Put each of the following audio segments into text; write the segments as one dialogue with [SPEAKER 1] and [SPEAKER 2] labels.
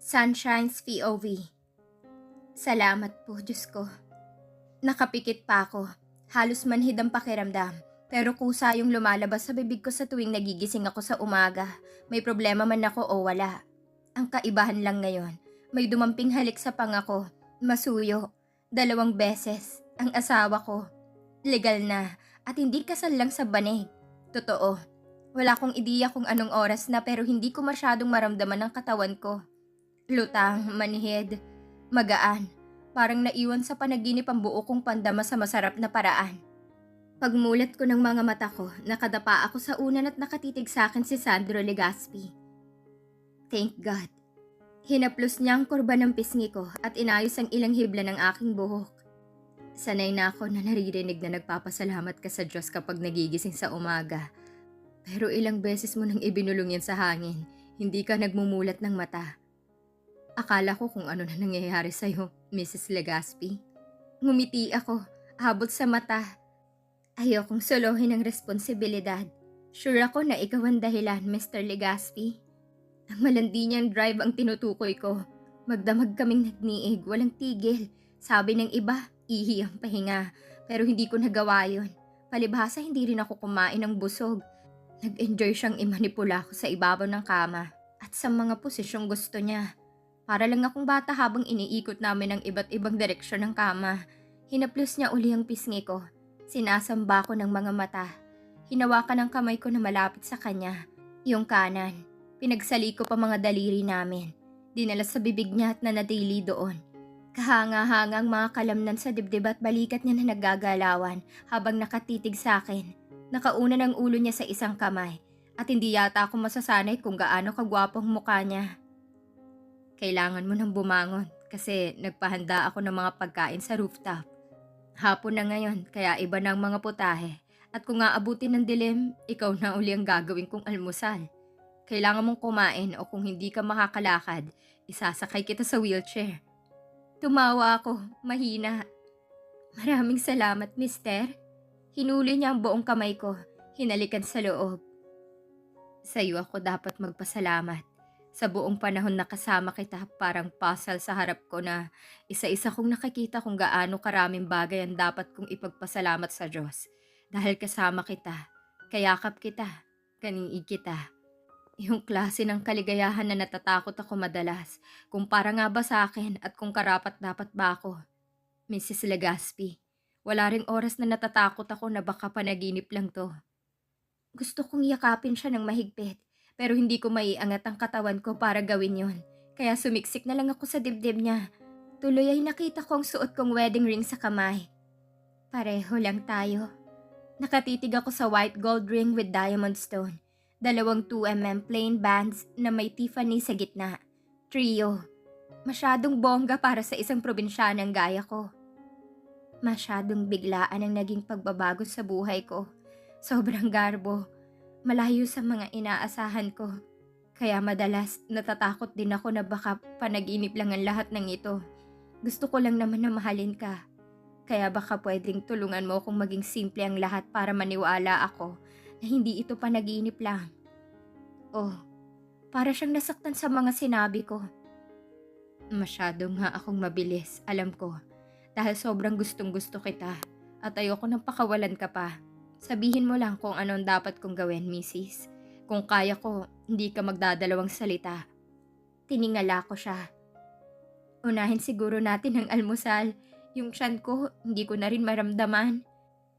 [SPEAKER 1] Sunshine's POV. Salamat po, Diyos ko. Nakapikit pa ako. Halos manhid ang pakiramdam. Pero kusa yung lumalabas sa bibig ko sa tuwing nagigising ako sa umaga. May problema man ako o wala. Ang kaibahan lang ngayon, may dumamping halik sa pangako. Masuyo. 2 beses. Ang asawa ko. Legal na. At hindi kasal lang sa banig. Totoo. Wala akong ideya kung anong oras na pero hindi ko masyadong maramdaman ang katawan ko. Lutang, manhid, magaan. Parang naiwan sa panaginip ang buo kong pandama sa masarap na paraan. Pagmulat ko ng mga mata ko, nakadapa ako sa unan at nakatitig sa akin si Sandro Legaspi. Thank God. Hinaplos niya ang kurba ng pisngi ko at inayos ang ilang hibla ng aking buhok. Sanay na ako na naririnig na nagpapasalamat ka sa Diyos kapag nagigising sa umaga. Pero ilang beses mo nang ibinulong yan sa hangin, hindi ka nagmumulat ng mata. Akala ko kung ano na nangyayari sa'yo, Mrs. Legaspi. Ngumiti ako, abot sa mata. Ayokong solohin ang responsibilidad. Sure ako na ikaw ang dahilan, Mr. Legaspi. Ang malandi niyang drive ang tinutukoy ko. Magdamag kaming nagniig, walang tigil. Sabi ng iba, ihi ang pahinga. Pero hindi ko nagawa yun. Palibhasa hindi rin ako kumain ng busog. Nag-enjoy siyang imanipula ko sa ibabaw ng kama at sa mga posisyong gusto niya. Para lang akong bata habang iniikot namin ang iba't ibang direksyon ng kama. Hinaplos niya uli ang pisngi ko. Sinasamba ko ng mga mata. Hinawakan ang kamay ko na malapit sa kanya. Yung kanan. Pinagsali ko pa mga daliri namin. Dinala sa bibig niya at nanatili doon. Kahanga-hangang mga kalamnan sa dibdib at balikat niya na naggagalawan habang nakatitig sa akin. Nakauna ng ulo niya sa isang kamay at hindi yata ako masasanay kung gaano kagwapong mukha niya. Kailangan mo nang bumangon kasi nagpahanda ako ng mga pagkain sa rooftop. Hapon na ngayon kaya iba na ang mga putahe at kung aabutin ng dilim, ikaw na uli ang gagawin kong almusal. Kailangan mong kumain o kung hindi ka makakalakad, isasakay kita sa wheelchair. Tumawa ako, mahina. Maraming salamat, mister. Hinuli niya ang buong kamay ko, hinalikan sa loob. Sa iyo ako dapat magpasalamat. Sa buong panahon na kasama kita, parang puzzle sa harap ko na isa-isa kong nakikita kung gaano karaming bagay ang dapat kong ipagpasalamat sa Diyos. Dahil kasama kita, kayakap kita, kaniig kita. Yung klase ng kaligayahan na natatakot ako madalas, kung para nga ba sa akin at kung karapat-dapat ba ako. Mrs. Legaspi, wala ring oras na natatakot ako na baka panaginip lang to. Gusto kong yakapin siya ng mahigpit. Pero hindi ko maiangat ang katawan ko para gawin yon. Kaya sumiksik na lang ako sa dibdib niya. Tuloy ay nakita ko ang suot kong wedding ring sa kamay. Pareho lang tayo. Nakatitig ako sa white gold ring with diamond stone. 2mm plain bands na may Tiffany sa gitna. Trio. Masyadong bongga para sa isang probinsyanang gaya ko. Masyadong biglaan ang naging pagbabago sa buhay ko. Sobrang garbo. Malayo sa mga inaasahan ko. Kaya madalas natatakot din ako na baka panaginip lang ang lahat ng ito. Gusto ko lang naman na mahalin ka. Kaya baka pwedeng tulungan mo kung maging simple ang lahat para maniwala ako na hindi ito panaginip lang. Oh, para siyang nasaktan sa mga sinabi ko. Masyado nga akong mabilis, alam ko. Dahil sobrang gustong gusto kita at ayoko nang pakawalan ka pa. Sabihin mo lang kung anong dapat kong gawin, Mrs. Kung kaya ko, hindi ka magdadalawang salita. Tiningala ko siya. Unahin siguro natin ang almusal. Yung tiyan ko, hindi ko na rin maramdaman.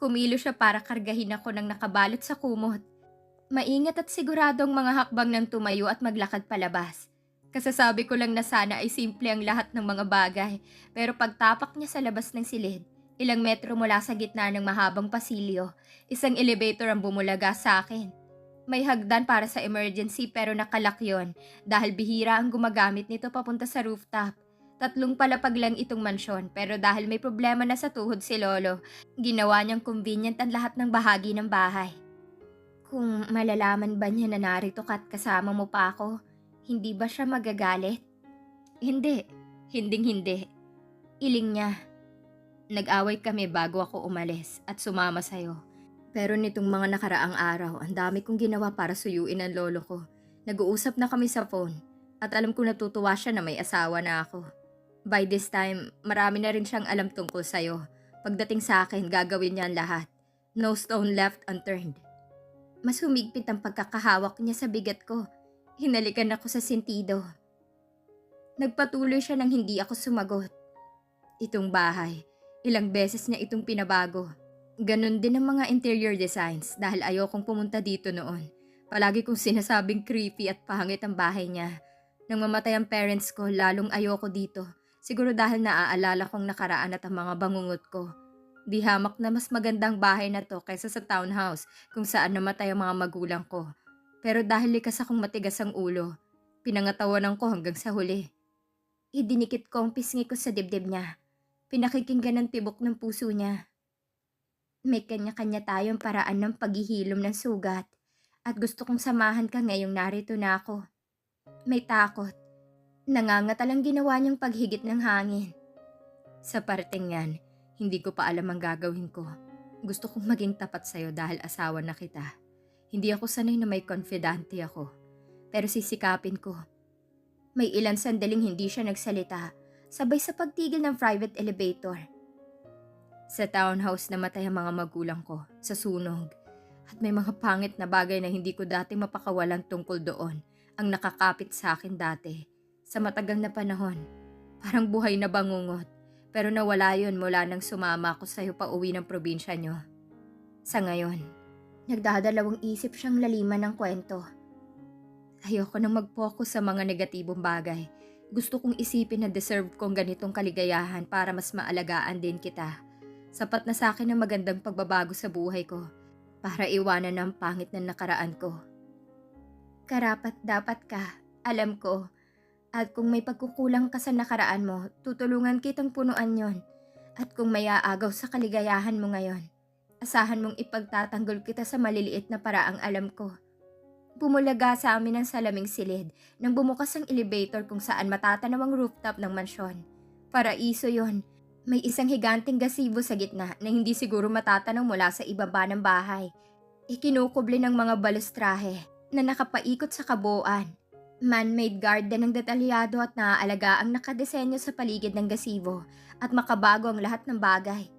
[SPEAKER 1] Kumilo siya para kargahin ako ng nakabalot sa kumot. Maingat at siguradong mga hakbang ng tumayo at maglakad palabas. Kasasabi ko lang na sana ay simple ang lahat ng mga bagay. Pero pagtapak niya sa labas ng silid, ilang metro mula sa gitna ng mahabang pasilyo, isang elevator ang bumulaga sa akin. May hagdan para sa emergency pero nakalak yun dahil bihira ang gumagamit nito papunta sa rooftop. 3 palapag lang itong mansyon pero dahil may problema na sa tuhod si Lolo, ginawa niyang convenient ang lahat ng bahagi ng bahay. Kung malalaman ba niya na narito ka at kasama mo pa ako, hindi ba siya magagalit? Hindi, hinding-hindi. Iling niya. Nag-away kami bago ako umalis at sumama sa'yo. Pero nitong mga nakaraang araw, ang dami kong ginawa para suyuin ang lolo ko. Nag-uusap na kami sa phone. At alam ko natutuwa siya na may asawa na ako. By this time, marami na rin siyang alam tungkol sa'yo. Pagdating sa akin, gagawin niya ang lahat. No stone left unturned. Mas humigpit ang pagkakahawak niya sa bigat ko. Hinalikan ako sa sentido. Nagpatuloy siya nang hindi ako sumagot. Itong bahay, ilang beses niya itong pinabago. Ganon din ang mga interior designs dahil ayokong pumunta dito noon. Palagi kong sinasabing creepy at pangit ang bahay niya. Nang mamatay ang parents ko, lalong ayoko dito. Siguro dahil naaalala kong nakaraan at ang mga bangungot ko. Di hamak na mas magandang bahay na to kaysa sa townhouse kung saan namatay ang mga magulang ko. Pero dahil likas akong matigas ang ulo, pinangatawanan ko hanggang sa huli. Idinikit ko ang pisngi ko sa dibdib niya. Pinakikinggan ng tibok ng puso niya. May kanya-kanya tayong paraan ng paghihilom ng sugat at gusto kong samahan ka ngayong narito na ako. May takot. Nangangatalang ginawa niyang paghigit ng hangin. Sa parteng yan, hindi ko pa alam ang gagawin ko. Gusto kong maging tapat sa'yo dahil asawa na kita. Hindi ako sanay na may confidante ako. Pero sisikapin ko. May ilan sandaling hindi siya nagsalita, sabay sa pagtigil ng private elevator. Sa townhouse namatay ang mga magulang ko, sa sunog. At may mga pangit na bagay na hindi ko dati mapakawalan tungkol doon ang nakakapit sa akin dati. Sa matagal na panahon, parang buhay na bangungot. Pero nawala yun mula nang sumama ako sa'yo pa uwi ng probinsya nyo. Sa ngayon, nagdadalawang isip siyang laliman ng kwento. Ayoko nang mag-focus sa mga negatibong bagay. Gusto kong isipin na deserve kong ganitong kaligayahan para mas maalagaan din kita. Sapat na sa akin ang magandang pagbabago sa buhay ko para iwanan ang pangit na nakaraan ko. Karapat dapat ka, alam ko. At kung may pagkukulang ka sa nakaraan mo, tutulungan kitang punuan yon. At kung may aagaw sa kaligayahan mo ngayon, asahan mong ipagtatanggol kita sa maliliit na paraang alam ko. Bumulaga sa amin ang salaming silid nang bumukas ang elevator kung saan matatanaw ang rooftop ng mansyon. Paraiso yon. May isang higanting gazebo sa gitna na hindi siguro matatanaw mula sa ibaba ng bahay. Ikinukubli ng mga balustrahe na nakapaikot sa kabuuan. Man-made garden ng detalyado at naaalaga ang nakadesenyo sa paligid ng gazebo at makabago ang lahat ng bagay.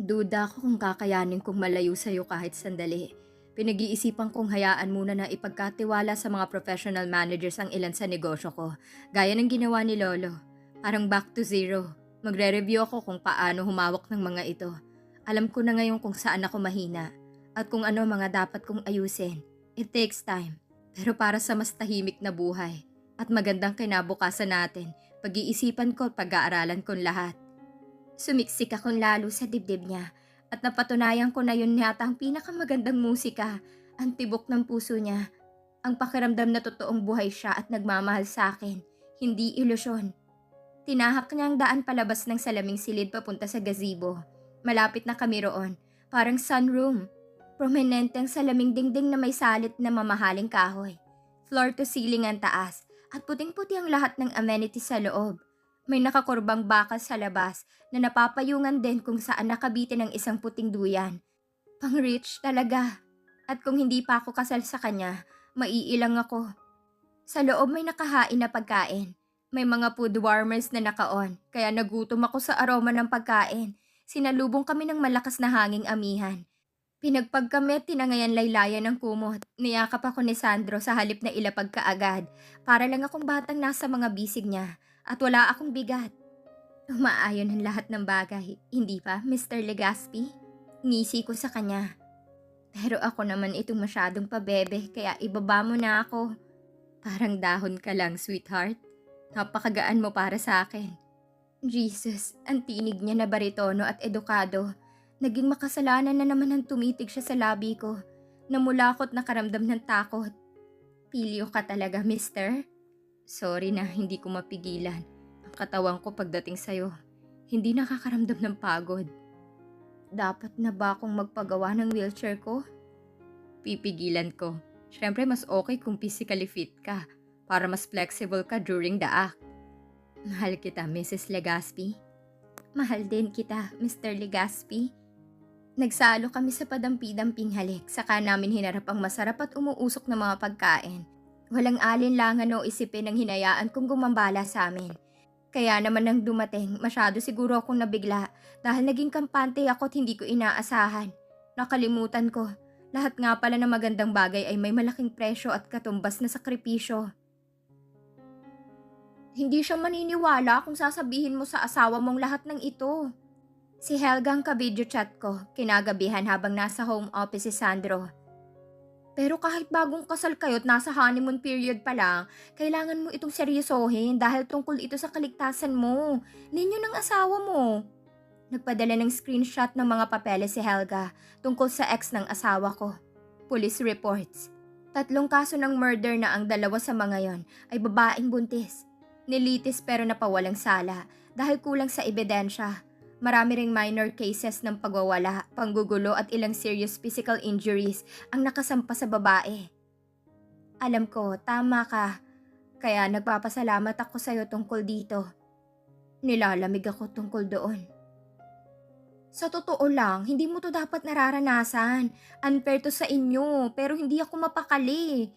[SPEAKER 1] Duda ako kung kakayanin kong malayo sa'yo kahit sandali. Pinag-iisipan kong hayaan muna na ipagkatiwala sa mga professional managers ang ilan sa negosyo ko, gaya ng ginawa ni Lolo. Parang back to zero. Magre-review ako kung paano humawak ng mga ito. Alam ko na ngayon kung saan ako mahina at kung ano mga dapat kong ayusin. It takes time. Pero para sa mas tahimik na buhay at magandang kinabukasan natin, pag-iisipan ko at pag-aaralan kong lahat. Sumiksik akong lalo sa dibdib niya at napatunayan ko na yun yata ang pinakamagandang musika, ang tibok ng puso niya. Ang pakiramdam na totoong buhay siya at nagmamahal sa akin, hindi ilusyon. Tinahak niya ang daan palabas ng salaming silid papunta sa gazebo. Malapit na kami roon, parang sunroom. Prominente ang salaming dingding na may salit na mamahaling kahoy. Floor to ceiling ang taas at puting-puti ang lahat ng amenities sa loob. May nakakurbang bakal sa labas na napapayungan din kung saan nakabitin ang isang puting duyan. Pang-rich talaga. At kung hindi pa ako kasal sa kanya, maiilang ako. Sa loob may nakahain na pagkain. May mga food warmers na naka-on, kaya nagutom ako sa aroma ng pagkain. Sinalubong kami ng malakas na hanging amihan. Pinagpag kami at tinangayan laylayan ng kumot. Niyakap ako ni Sandro sa halip na ilapag kaagad. Para lang akong batang nasa mga bisig niya at wala akong bigat. Umaayon ang lahat ng bagay, hindi ba, Mr. Legaspi? Ngisi ko sa kanya. Pero ako naman itong masyadong pabebe kaya ibaba mo na ako. Parang dahon ka lang, sweetheart. Napakagaan mo para sa akin. Jesus, ang tinig niya na baritono at edukado. Naging makasalanan na naman ang tumitig siya sa labi ko. Namulakot na karamdam ng takot. Pilyo ka talaga, mister? Sorry na hindi ko mapigilan. Ang katawan ko pagdating sa'yo, hindi nakakaramdam ng pagod. Dapat na ba akong magpagawa ng wheelchair ko? Pipigilan ko. Siyempre mas okay kung physically fit ka para mas flexible ka during the act. Mahal kita, Mrs. Legaspi. Mahal din kita, Mr. Legaspi. Nagsalo kami sa padampi-damping halik, saka namin hinarap ang masarap at umuusok na mga pagkain. Walang alinlangan o isipin ang hinayaan kong gumambala sa amin. Kaya naman nang dumating, masyado siguro akong nabigla dahil naging kampante ako at hindi ko inaasahan. Nakalimutan ko, lahat nga pala ng magandang bagay ay may malaking presyo at katumbas na sakripisyo. Hindi siya maniniwala kung sasabihin mo sa asawa mong lahat ng ito. Si Helga ang ka-video chat ko, kinagabihan habang nasa home office si Sandro. Pero kahit bagong kasal kayo't nasa honeymoon period pa lang, kailangan mo itong seryosohin dahil tungkol ito sa kaligtasan mo, ninyo ng asawa mo. Nagpadala ng screenshot ng mga papeles si Helga tungkol sa ex ng asawa ko. Police reports. 3 kaso ng murder na ang 2 sa mga yon ay babaeng buntis. Nilitis pero napawalang sala dahil kulang sa ebidensya. Marami ring minor cases ng pagwawala, panggugulo at ilang serious physical injuries ang nakasampa sa babae. Alam ko, tama ka. Kaya nagpapasalamat ako sa'yo tungkol dito. Nilalamig ako tungkol doon. Sa totoo lang, hindi mo to dapat nararanasan. Unfair to sa inyo, pero hindi ako mapakali.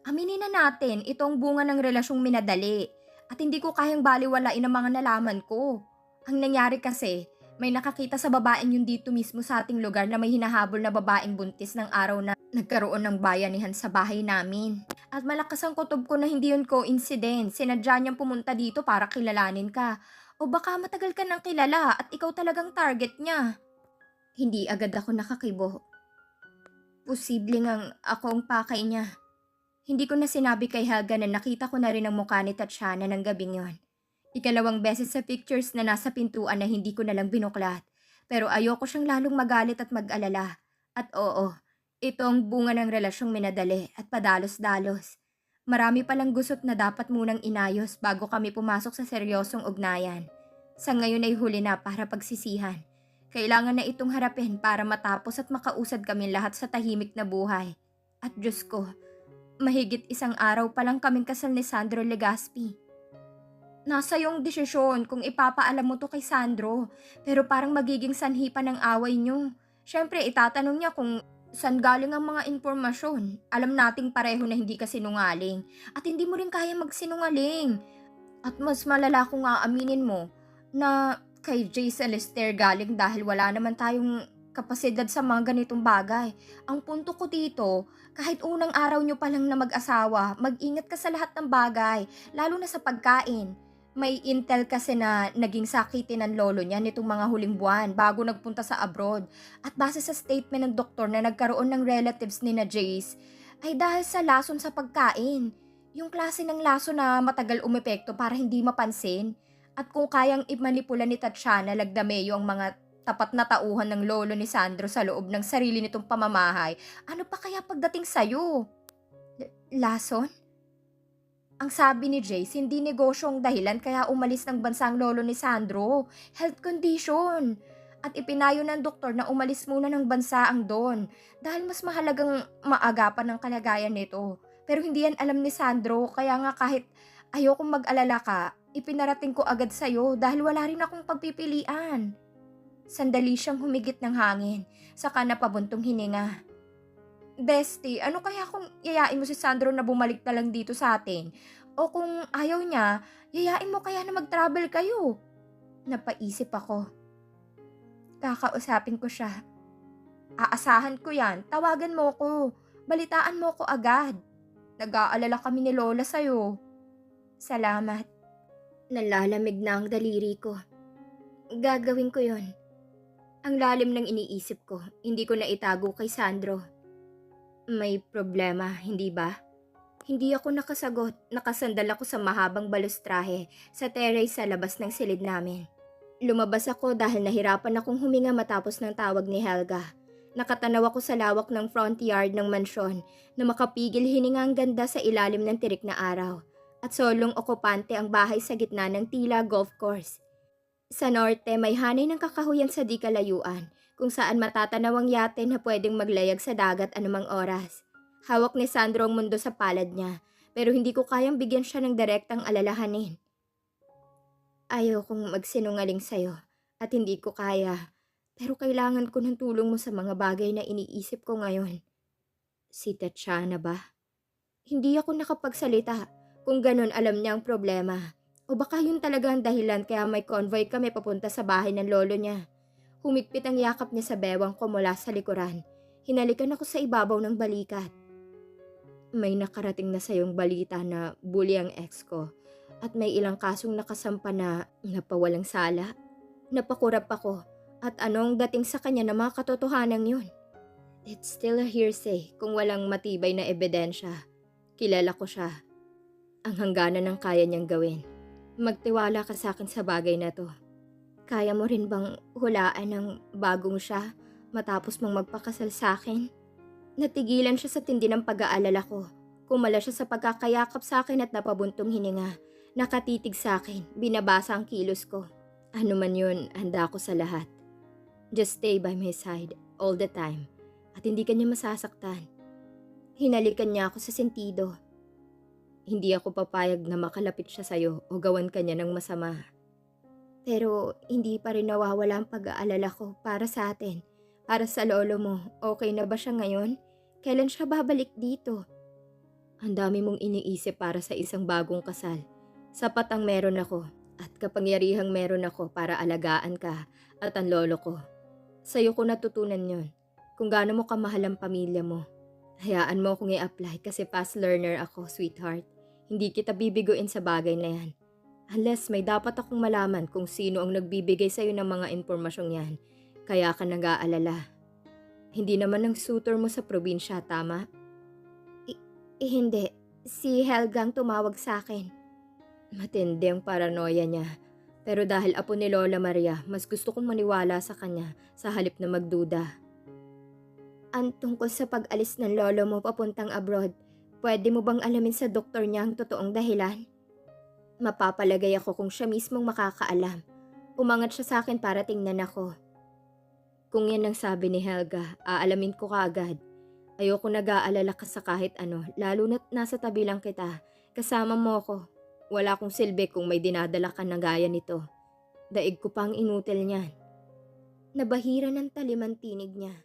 [SPEAKER 1] Aminin na natin, itong bunga ng relasyong minadali. At hindi ko kayang baliwalain ang mga nalaman ko. Ang nangyari kasi, may nakakita sa babaeng yun dito mismo sa ating lugar na may hinahabol na babaeng buntis ng araw na nagkaroon ng bayanihan sa bahay namin. At malakas ang kutob ko na hindi yun coincidence. Sinadya niyang pumunta dito para kilalanin ka. O baka matagal ka nang kilala at ikaw talagang target niya. Hindi agad ako nakakibo. Posible ngang ako ang pakay niya. Hindi ko na sinabi kay Helga na nakita ko na rin ang mukha ni Tatiana ng gabing yon. Ikalawang beses sa pictures na nasa pintuan na hindi ko na lang binuklat. Pero ayoko siyang lalong magalit at mag-alala. At oo, ito ang bunga ng relasyong minadali at padalos-dalos. Marami palang gusot na dapat munang inayos bago kami pumasok sa seryosong ugnayan. Sa ngayon ay huli na para pagsisihan. Kailangan na itong harapin para matapos at makausad kami lahat sa tahimik na buhay. At Diyos ko, mahigit 1 araw pa lang kaming kasal ni Sandro Legaspi. Nasa iyong desisyon kung ipapaalam mo to kay Sandro, pero parang magiging sanhi pa ng away niyo. Siyempre, itatanong niya kung saan galing ang mga impormasyon. Alam nating pareho na hindi ka sinungaling at hindi mo rin kaya magsinungaling. At mas malala kung aaminin mo na kay Jay Celester galing dahil wala naman tayong kapasidad sa mga ganitong bagay. Ang punto ko dito, kahit unang araw nyo pa lang na mag-asawa, mag-ingat ka sa lahat ng bagay, lalo na sa pagkain. May intel kasi na naging sakitin ng lolo niya nitong mga huling buwan bago nagpunta sa abroad. At base sa statement ng doktor na nagkaroon ng relatives ni na Jace, ay dahil sa lason sa pagkain. Yung klase ng laso na matagal umepekto para hindi mapansin. At kung kayang imanipula ni Tatiana Lagdameo ang mga tapat na tauhan ng lolo ni Sandro sa loob ng sarili nitong pamamahay, ano pa kaya pagdating sa'yo? Lason? Ang sabi ni Jace, hindi negosyo ang dahilan kaya umalis ng bansa ang lolo ni Sandro. Health condition. At ipinayo ng doktor na umalis muna ng bansa ang Don dahil mas mahalagang maagapan ang kalagayan nito. Pero hindi yan alam ni Sandro kaya nga kahit ayokong mag-alala ka, ipinarating ko agad sa'yo dahil wala rin akong pagpipilian. Sandali siyang humigit ng hangin, saka napabuntong hininga. Bestie, ano kaya kung yayain mo si Sandro na bumalik na lang dito sa atin? O kung ayaw niya, yayain mo kaya na mag-travel kayo? Napaisip ako. Kakausapin ko siya. Aasahan ko yan, tawagan mo ko. Balitaan mo ko agad. Nag-aalala kami ni Lola sa'yo. Salamat. Nalalamig na ang daliri ko. Gagawin ko yon. Ang lalim ng iniisip ko, hindi ko na itago kay Sandro. May problema, hindi ba? Hindi ako nakasagot. Nakasandal ako sa mahabang balustrahe sa terrace sa labas ng silid namin. Lumabas ako dahil nahirapan akong huminga matapos ng tawag ni Helga. Nakatanaw ako sa lawak ng front yard ng mansyon na makapigil hininga ang ganda sa ilalim ng tirik na araw. At solong okupante ang bahay sa gitna ng tila golf course. Sa norte may hanay ng kakahuyan sa di kalayuan kung saan matatanaw ang yate na pwedeng maglayag sa dagat anumang oras. Hawak ni Sandro ang mundo sa palad niya pero hindi ko kayang bigyan siya ng direktang alalahanin. Ayaw kong magsinungaling sa'yo at hindi ko kaya pero kailangan ko ng tulong mo sa mga bagay na iniisip ko ngayon. Si Tatiana ba? Hindi ako nakapagsalita. Kung ganun alam niya ang problema. O baka yun talaga ang dahilan kaya may convoy kami papunta sa bahay ng lolo niya. Humigpit ang yakap niya sa bewang ko mula sa likuran. Hinalikan ako sa ibabaw ng balikat. May nakarating na sayong balita na bully ang ex ko at may ilang kasong nakasampa na napawalang sala. Napakurap ako at anong dating sa kanya na mga katotohanan yun. It's still a hearsay kung walang matibay na ebidensya. Kilala ko siya. Ang hangganan ng kaya niyang gawin. Magtiwala ka sa akin sa bagay na to. Kaya mo rin bang hulaan ng bagong siya matapos mong magpakasal sa akin? Natigilan siya sa tindi ng pag-aalala ko. Kumala siya sa pagkakayakap sa akin at napabuntong hininga. Nakatitig sa akin, binabasa ang kilos ko. Ano man yun, handa ako sa lahat. Just stay by my side all the time at hindi kanya masasaktan. Hinalikan niya ako sa sentido. Hindi ako papayag na makalapit siya sa'yo o gawan kanya ng masama. Pero hindi pa rin nawawala ang pag-aalala ko para sa atin. Para sa lolo mo, okay na ba siya ngayon? Kailan siya babalik dito? Ang dami mong iniisip para sa isang bagong kasal. Sapat ang meron ako at kapangyarihang meron ako para alagaan ka at ang lolo ko. Sa'yo ko natutunan yon. Kung gaano mo kamahal ang pamilya mo. Hayaan mo akong i-apply kasi fast learner ako, sweetheart. Hindi kita bibiguin sa bagay na yan. Unless may dapat akong malaman kung sino ang nagbibigay sa'yo ng mga impormasyong yan. Kaya ka nag-aalala. Hindi naman ang suitor mo sa probinsya, tama? Hindi. Si Helga ang tumawag sa akin. Matindi ang paranoia niya. Pero dahil apo ni Lola Maria, mas gusto kong maniwala sa kanya sa halip na magduda. Ang tungkol sa pag-alis ng lolo mo papuntang abroad, pwede mo bang alamin sa doktor niya ang totoong dahilan? Mapapalagay ako kung siya mismong makakaalam. Umangat siya sa akin para tingnan ako. Kung yan ang sabi ni Helga, aalamin ko kaagad. Ayoko nag-aalala ka sa kahit ano, lalo na't nasa tabi lang kita. Kasama mo ako. Wala akong silbi kung may dinadala ka na gaya nito. Daig ko pang inutil niyan. Nabahira ng talim ang tinig niya.